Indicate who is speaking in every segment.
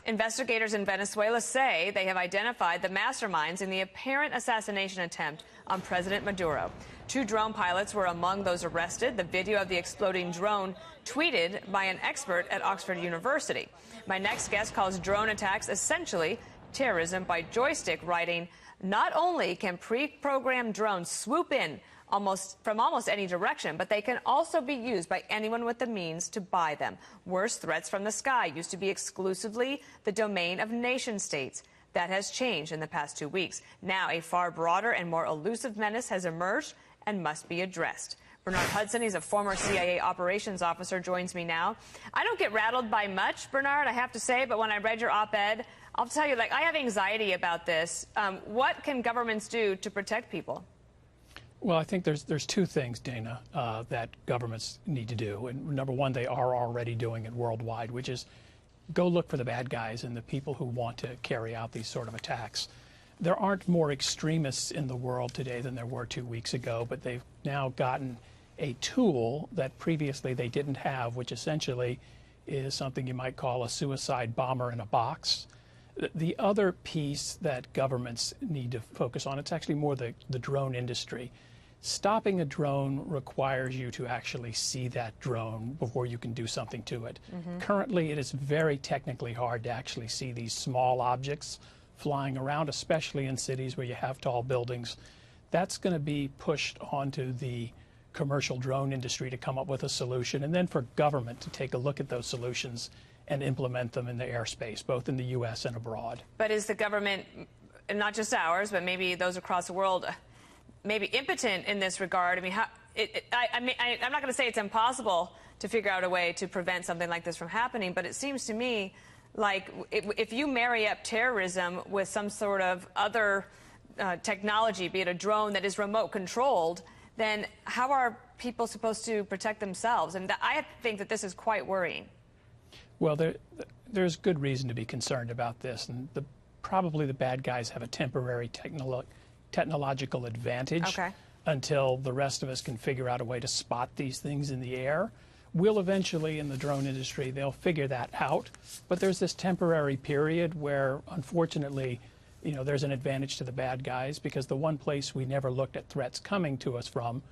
Speaker 1: Investigators in Venezuela say they have identified the masterminds in the apparent assassination attempt on President Maduro. 2 drone pilots were among those arrested. The video of the exploding drone tweeted by an expert at Oxford University. My next guest calls drone attacks essentially terrorism by joystick, writing, not only can pre-programmed drones swoop in from almost any direction, but they can also be used by anyone with the means to buy them. Worse, threats from the sky used to be exclusively the domain of nation states. That has changed in the past 2 weeks. Now a far broader and more elusive menace has emerged and must be addressed. Bernard Hudson, he's a former CIA operations officer, joins me now. I don't get rattled by much, Bernard, I have to say, but when I read your op-ed, I'll tell you, I have anxiety about this. What can governments do to protect people?
Speaker 2: Well, I think there's 2 things, Dana, that governments need to do. And number one, they are already doing it worldwide, which is go look for the bad guys and the people who want to carry out these sort of attacks. There aren't more extremists in the world today than there were 2 weeks ago, but they've now gotten a tool that previously they didn't have, which essentially is something you might call a suicide bomber in a box. The other piece that governments need to focus on, it's actually more the drone industry. Stopping a drone requires you to actually see that drone before you can do something to it. Currently, it is very technically hard to actually see these small objects flying around, especially in cities where you have tall buildings. That's going to be pushed onto the commercial drone industry to come up with a solution, and then for government to take a look at those solutions and implement them in the airspace, both in the U.S. and abroad. But
Speaker 1: is the government, not just ours, but maybe those across the world, maybe impotent in this regard? I mean, I'm not going to say it's impossible to figure out a way to prevent something like this from happening, but it seems to me like if you marry up terrorism with some sort of other technology, be it a drone that is remote controlled, then how are people supposed to protect themselves? And I think that this is quite worrying.
Speaker 2: Well, there's good reason to be concerned about this, and probably the bad guys have a temporary technological advantage until the rest of us can figure out a way to spot these things in the air. We'll eventually, in the drone industry, they'll figure that out, but there's this temporary period where, unfortunately, there's an advantage to the bad guys, because the one place we never looked at threats coming to us from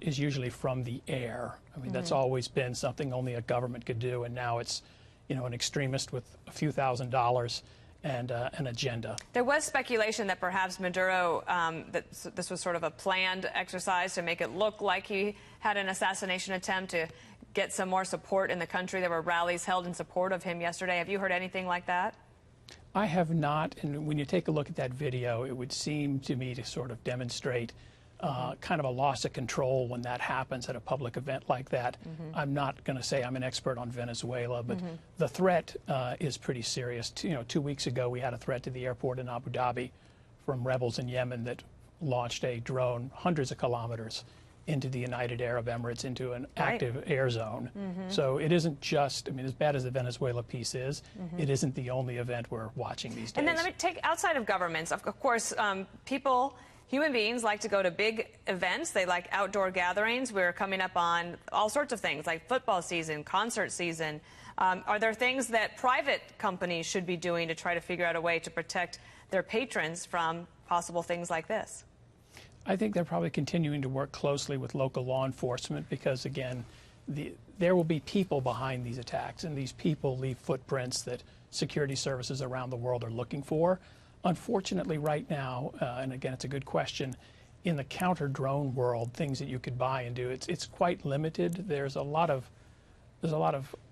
Speaker 2: is usually from the air. I mean, that's always been something only a government could do, and now it's an extremist with a few $1,000s and an agenda.
Speaker 1: There was speculation that perhaps Maduro, that this was sort of a planned exercise to make it look like he had an assassination attempt to get some more support in the country. There were rallies held in support of him yesterday. Have you heard anything like that?
Speaker 2: I have not, and when you take a look at that video, it would seem to me to sort of demonstrate kind of a loss of control when that happens at a public event like that. I'm not going to say I'm an expert on Venezuela, but the threat is pretty serious. 2 weeks ago, we had a threat to the airport in Abu Dhabi from rebels in Yemen that launched a drone hundreds of kilometers into the United Arab Emirates, into an active air zone. So it isn't just, I mean, as bad as the Venezuela piece is, it isn't the only event we're watching these days.
Speaker 1: And then let me take outside of governments. Of course, human beings like to go to big events. They like outdoor gatherings. We're coming up on all sorts of things like football season, concert season. Are there things that private companies should be doing to try to figure out a way to protect their patrons from possible things like this?
Speaker 2: I think they're probably continuing to work closely with local law enforcement because, again, there will be people behind these attacks, and these people leave footprints that security services around the world are looking for. Unfortunately, right now, and again, it's a good question, in the counter-drone world, things that you could buy and do, it's quite limited. There's a lot of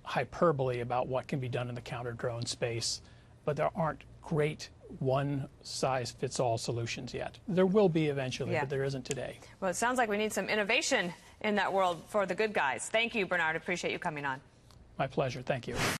Speaker 2: hyperbole about what can be done in the counter-drone space, but there aren't great one-size-fits-all solutions yet. There will be eventually, but there isn't today.
Speaker 1: Well, it sounds like we need some innovation in that world for the good guys. Thank you, Bernard. Appreciate you coming on.
Speaker 2: My pleasure. Thank you.